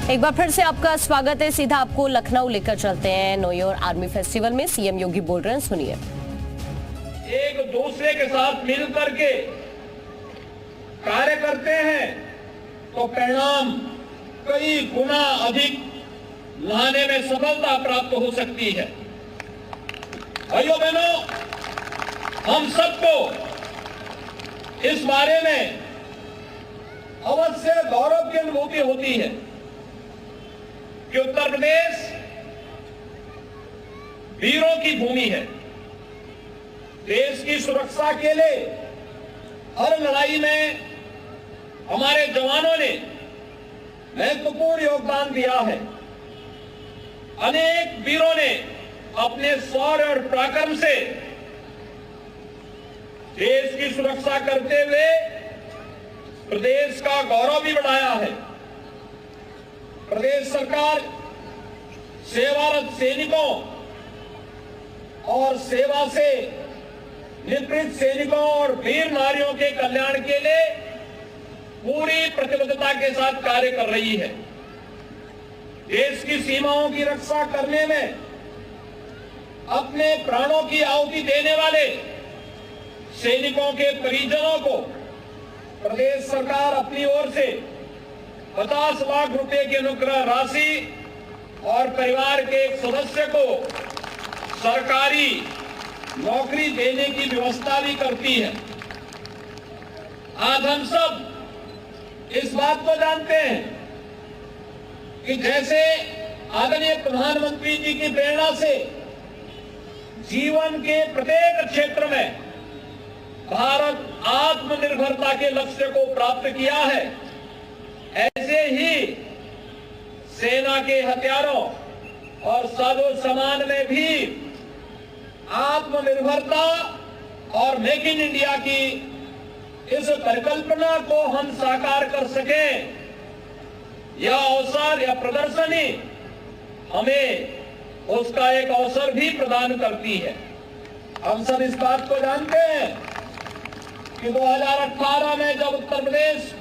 एक बार फिर से आपका स्वागत है। सीधा आपको लखनऊ लेकर चलते हैं। नो योर आर्मी फेस्टिवल में सीएम योगी बोल रहे हैं, सुनिए। एक दूसरे के साथ मिल करके कार्य करते हैं तो परिणाम कई गुना अधिक लाने में सफलता प्राप्त हो सकती है। भाइयों बहनों, हम सबको इस बारे में अवश्य गौरव की अनुभूति होती है कि उत्तर प्रदेश वीरों की भूमि है। देश की सुरक्षा के लिए हर लड़ाई में हमारे जवानों ने महत्वपूर्ण योगदान दिया है। अनेक वीरों ने अपने शौर्य और पराक्रम से देश की सुरक्षा करते हुए प्रदेश का गौरव भी बढ़ाया है। प्रदेश सरकार सेवारत सैनिकों और सेवा से निवृत्त सैनिकों और वीर नारियों के कल्याण के लिए पूरी प्रतिबद्धता के साथ कार्य कर रही है। देश की सीमाओं की रक्षा करने में अपने प्राणों की आहुति देने वाले सैनिकों के परिजनों को प्रदेश सरकार अपनी ओर से 50 लाख रुपए की अनुग्रह राशि और परिवार के एक सदस्य को सरकारी नौकरी देने की व्यवस्था भी करती है। आज हम सब इस बात को जानते हैं कि जैसे आदरणीय प्रधानमंत्री जी की प्रेरणा से जीवन के प्रत्येक क्षेत्र में भारत आत्मनिर्भरता के लक्ष्य को प्राप्त किया है, ऐसे ही सेना के हथियारों और साजो सामान में भी आत्मनिर्भरता और मेक इन इंडिया की इस परिकल्पना को हम साकार कर सकें, यह अवसर या प्रदर्शनी हमें उसका एक अवसर भी प्रदान करती है। हम सब इस बात को जानते हैं कि 2018 में जब उत्तर प्रदेश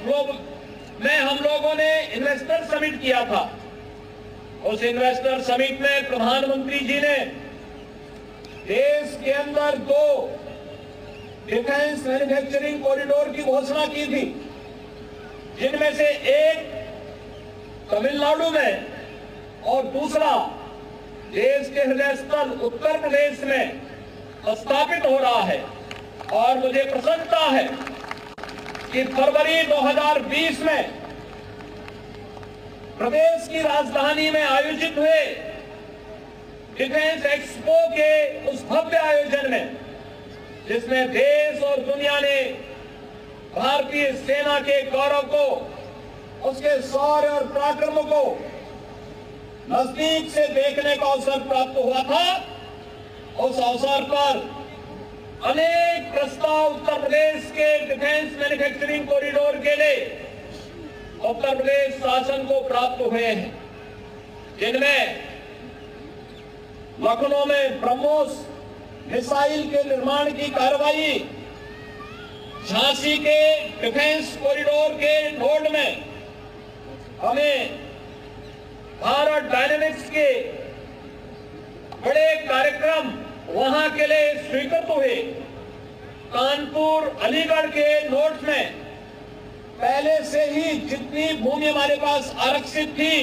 में हम लोगों ने इन्वेस्टर समिट किया था, उस इन्वेस्टर समिट में प्रधानमंत्री जी ने देश के अंदर 2 डिफेंस मैन्युफैक्चरिंग कॉरिडोर की घोषणा की थी, जिनमें से एक तमिलनाडु में और दूसरा देश के हृदय स्थल उत्तर प्रदेश में स्थापित हो रहा है। और मुझे प्रसन्नता है कि फरवरी 2020 में प्रदेश की राजधानी में आयोजित हुए डिफेंस एक्सपो के उस भव्य आयोजन में, जिसमें देश और दुनिया ने भारतीय सेना के गौरव को, उसके शौर्य और पराक्रम को नजदीक से देखने का अवसर प्राप्त हुआ था, उस अवसर पर अनेक प्रस्ताव उत्तर प्रदेश के डिफेंस मैन्युफैक्चरिंग कॉरिडोर के लिए उत्तर प्रदेश शासन को प्राप्त हुए हैं, जिनमें लखनऊ में ब्रह्मोस मिसाइल के निर्माण की कार्रवाई, झांसी के डिफेंस कॉरिडोर के नोड में हमें भारत डायनेमिक्स के बड़े कार्यक्रम वहां के लिए स्वीकृत हुए। कानपुर अलीगढ़ के नोड्स में पहले से ही जितनी भूमि हमारे पास आरक्षित थी,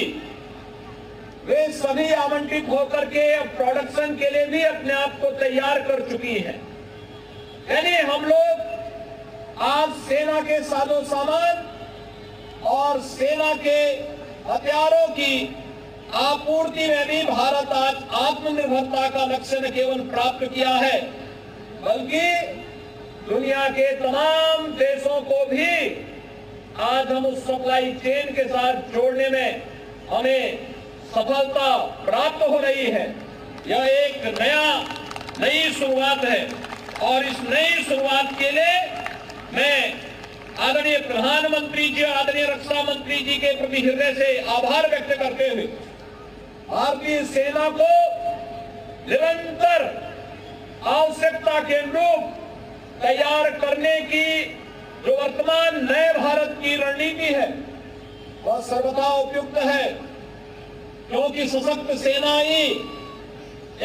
वे सभी आवंटित होकर के प्रोडक्शन के लिए भी अपने आप को तैयार कर चुकी है। यानी हम लोग आज सेना के साजो सामान और सेना के हथियारों की आपूर्ति में भी भारत आज आत्मनिर्भरता का लक्ष्य न केवल प्राप्त किया है, बल्कि दुनिया के तमाम देशों को भी आज हम उस सप्लाई चेन के साथ जोड़ने में हमें सफलता प्राप्त हो रही है। यह एक नई शुरुआत है और इस नई शुरुआत के लिए मैं आदरणीय प्रधानमंत्री जी, आदरणीय रक्षा मंत्री जी के प्रति हृदय से आभार व्यक्त करते हुए भारतीय सेना को निरंतर आवश्यकता के अनुरूप तैयार करने की जो वर्तमान नए भारत की रणनीति है, वह सर्वथा उपयुक्त है। क्योंकि सशक्त सेना ही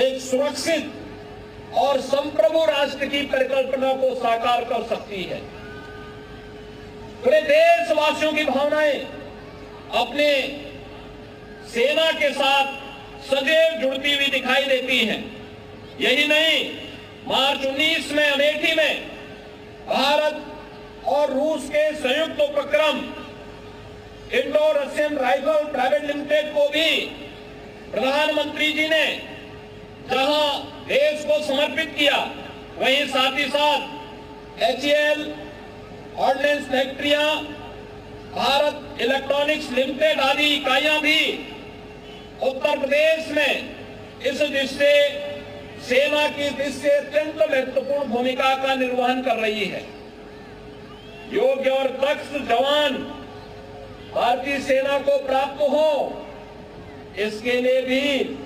एक सुरक्षित और संप्रभु राष्ट्र की परिकल्पना को साकार कर सकती है। पूरे देशवासियों की भावनाएं अपने सेना के साथ सदैव जुड़ती हुई दिखाई देती हैं। यही नहीं, मार्च 19 में अमेठी में भारत और रूस के संयुक्त उपक्रम Indo Russian rifle private limited को भी प्रधानमंत्री जी ने जहां देश को समर्पित किया, वहीं साथ ही साथ HAL ऑर्डिनेंस फैक्ट्रियां, भारत इलेक्ट्रॉनिक्स लिमिटेड आदि इकाइयां भी उत्तर प्रदेश में इस दृष्टि सेना की दृष्टि अत्यंत महत्वपूर्ण भूमिका का निर्वहन कर रही है। योग्य और दक्ष जवान भारतीय सेना को प्राप्त हो, इसके लिए भी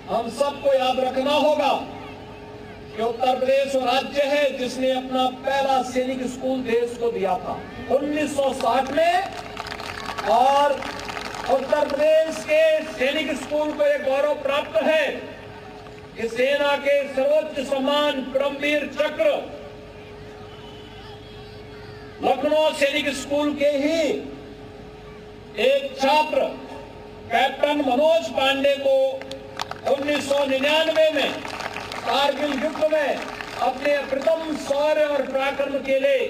हम सबको याद रखना होगा कि उत्तर प्रदेश वो राज्य है जिसने अपना पहला सैनिक स्कूल देश को दिया था 1960 में, और उत्तर प्रदेश के सैनिक स्कूल को एक गौरव प्राप्त है कि सेना के सर्वोच्च सम्मान परमवीर चक्र लखनऊ सैनिक स्कूल के ही एक छात्र कैप्टन मनोज पांडे को 1999 में कारगिल युद्ध में अपने प्रथम शौर्य और पराक्रम के लिए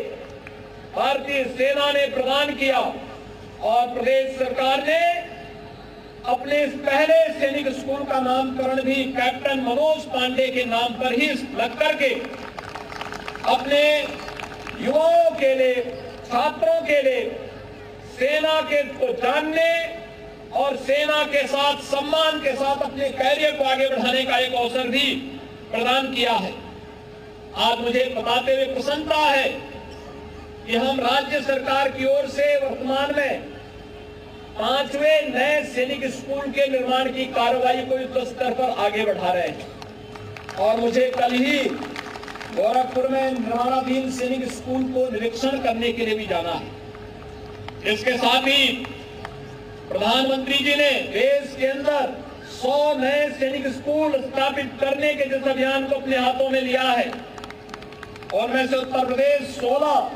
भारतीय सेना ने प्रदान किया, और प्रदेश सरकार ने अपने पहले सैनिक स्कूल का नामकरण भी कैप्टन मनोज पांडे के नाम पर ही रख करके अपने युवाओं के लिए, छात्रों के लिए सेना के को जानने और सेना के साथ सम्मान के साथ अपने कैरियर को आगे बढ़ाने का एक अवसर भी प्रदान किया है। आज मुझे बताते हुए प्रसन्नता है कि हम राज्य सरकार की ओर से वर्तमान में 5वें नए सैनिक स्कूल के निर्माण की कार्रवाई को युद्ध स्तर पर आगे बढ़ा रहे हैं, और मुझे कल ही गोरखपुर में निर्माणाधीन सैनिक स्कूल को निरीक्षण करने के लिए भी जाना है। इसके साथ ही प्रधानमंत्री जी ने देश के अंदर 100 नए सैनिक स्कूल स्थापित करने के जिस अभियान को अपने हाथों में लिया है, और मैं से उत्तर प्रदेश 16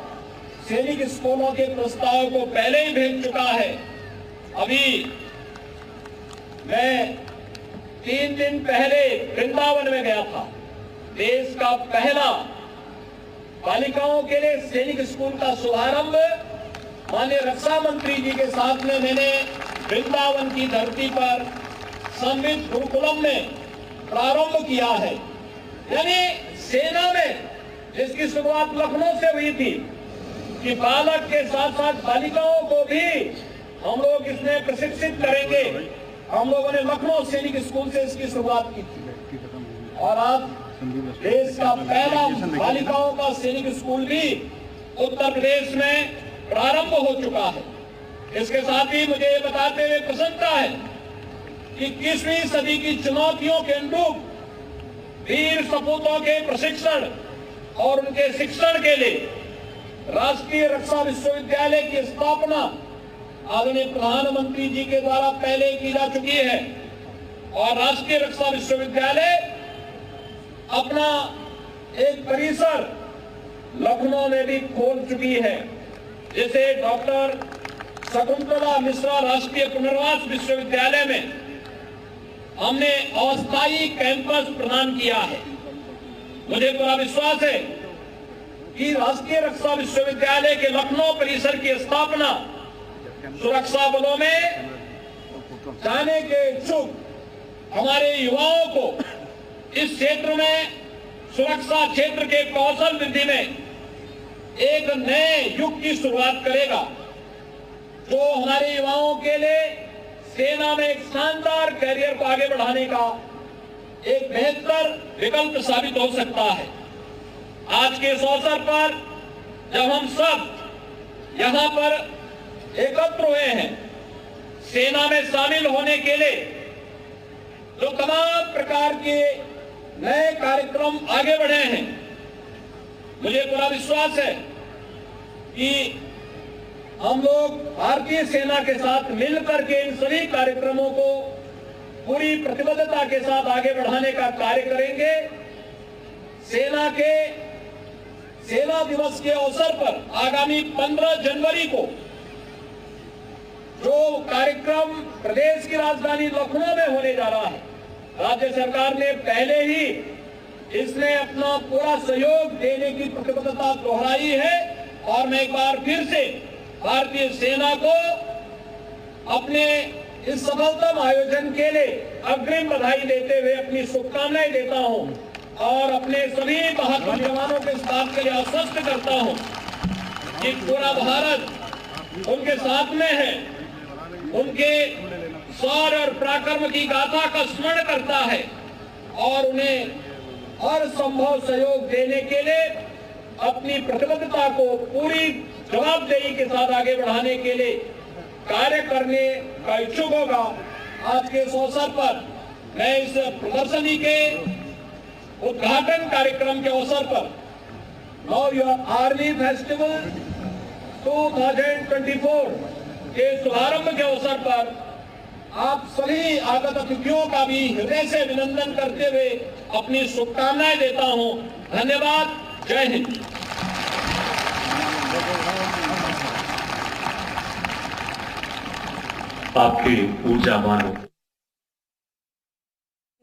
सैनिक स्कूलों के प्रस्ताव को पहले ही भेज चुका है। अभी मैं 3 दिन पहले वृंदावन में गया था। देश का पहला बालिकाओं के लिए सैनिक स्कूल का शुभारंभ माननीय रक्षा मंत्री जी के साथ में मैंने वृंदावन की धरती पर संवित गुरुकुलम में प्रारंभ किया है। यानी सेना में जिसकी शुरुआत लखनऊ से हुई थी कि बालक के साथ साथ बालिकाओं को भी हम लोग इसमें प्रशिक्षित करेंगे, हम लोगों ने लखनऊ सैनिक स्कूल से इसकी शुरुआत की थी, और आज देश का पहला बालिकाओं का सैनिक स्कूल भी उत्तर प्रदेश में प्रारंभ हो चुका है। इसके साथ ही मुझे ये बताते हुए प्रसन्नता है कि 21वीं सदी की चुनौतियों के अनुरूप वीर सपूतों के प्रशिक्षण और उनके शिक्षण के लिए राष्ट्रीय रक्षा विश्वविद्यालय की स्थापना आदरणीय प्रधानमंत्री जी के द्वारा पहले की जा चुकी है, और राष्ट्रीय रक्षा विश्वविद्यालय अपना एक परिसर लखनऊ में भी खोल चुकी है, जिसे डॉक्टर शकुंतला मिश्रा राष्ट्रीय पुनर्वास विश्वविद्यालय में हमने अस्थायी कैंपस प्रदान किया है। मुझे पूरा विश्वास है कि राष्ट्रीय रक्षा विश्वविद्यालय के लखनऊ परिसर की स्थापना सुरक्षा बलों में जाने के इच्छुक हमारे युवाओं को इस क्षेत्र में सुरक्षा क्षेत्र के कौशल वृद्धि में एक नए युग की शुरुआत करेगा, जो हमारे युवाओं के लिए सेना में एक शानदार कैरियर को आगे बढ़ाने का एक बेहतर विकल्प साबित हो सकता है। आज के इस अवसर पर जब हम सब यहाँ पर एकत्र हुए हैं सेना में शामिल होने के लिए, जो तमाम प्रकार के नए कार्यक्रम आगे बढ़े हैं, मुझे पूरा विश्वास है कि हम लोग भारतीय सेना के साथ मिलकर के इन सभी कार्यक्रमों को पूरी प्रतिबद्धता के साथ आगे बढ़ाने का कार्य करेंगे। सेना दिवस के अवसर पर आगामी 15 जनवरी को जो कार्यक्रम प्रदेश की राजधानी लखनऊ में होने जा रहा है, राज्य सरकार ने पहले ही इसमें अपना पूरा सहयोग देने की प्रतिबद्धता दोहराई है। और मैं एक बार फिर से भारतीय सेना को अपने इस सफलतम आयोजन के लिए अग्रिम बधाई देते हुए अपनी शुभकामनाएं देता हूं और अपने सभी बहादुर जवानों के इस बात के लिए आश्वस्त करता हूं कि पूरा भारत उनके साथ में है, उनके शौर्य और पराक्रम की गाथा का स्मरण करता है और उन्हें हर संभव सहयोग देने के लिए अपनी प्रतिबद्धता को पूरी जवाबदेही के साथ आगे बढ़ाने के लिए कार्य करने का इच्छुक होगा। आज के इस अवसर पर मैं इस प्रदर्शनी के उद्घाटन कार्यक्रम के अवसर पर नाउ योर आर्मी फेस्टिवल 2024 के शुभारंभ के अवसर पर आप सभी आगत अतिथियों का भी हृदय से अभिनंदन करते हुए अपनी शुभकामनाएं देता हूं। धन्यवाद। जय हिंद। आपके ऊर्जावानों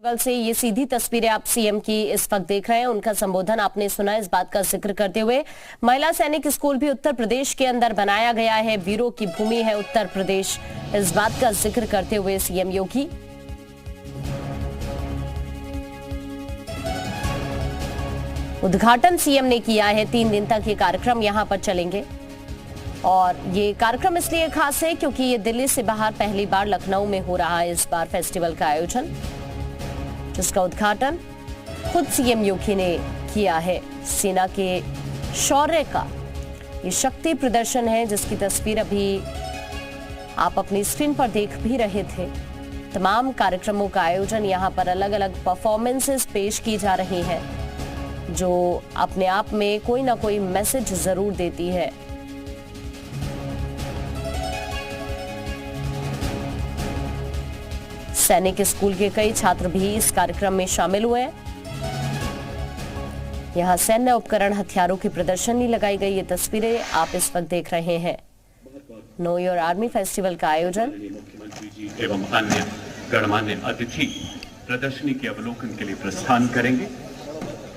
से ये सीधी तस्वीरें आप सीएम की इस वक्त देख रहे हैं। उनका संबोधन आपने सुना। इस बात का जिक्र करते हुए महिला सैनिक स्कूल भी उत्तर प्रदेश के अंदर बनाया गया है, वीरों की भूमि है उत्तर प्रदेश, इस बात का जिक्र करते हुए सीएम योगी उद्घाटन सीएम ने किया है। 3 दिन तक ये कार्यक्रम यहां पर चलेंगे और ये कार्यक्रम इसलिए खास है क्योंकि ये दिल्ली से बाहर पहली बार लखनऊ में हो रहा है इस बार फेस्टिवल का आयोजन, जिसका उद्घाटन खुद सीएम योगी ने किया है। सेना के शौर्य का ये शक्ति प्रदर्शन है जिसकी तस्वीर अभी आप अपनी स्क्रीन पर देख भी रहे थे। तमाम कार्यक्रमों का आयोजन यहाँ पर अलग अलग परफॉर्मेंसेस पेश की जा रही हैं जो अपने आप में कोई ना कोई मैसेज जरूर देती है। सैनिक स्कूल के कई छात्र भी इस कार्यक्रम में शामिल हुए। यहां सैन्य उपकरण हथियारों की प्रदर्शनी लगाई गई। ये तस्वीरें आप इस वक्त देख रहे हैं। नो योर आर्मी फेस्टिवल का आयोजन मुख्यमंत्री जी एवं अन्य गणमान्य अतिथि प्रदर्शनी के अवलोकन के लिए प्रस्थान करेंगे।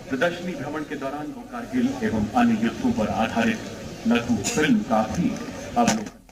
प्रदर्शनी भ्रमण के दौरान वो कारगिल एवं अन्य युद्धों पर आधारित लघु फिल्म का भी अवलोकन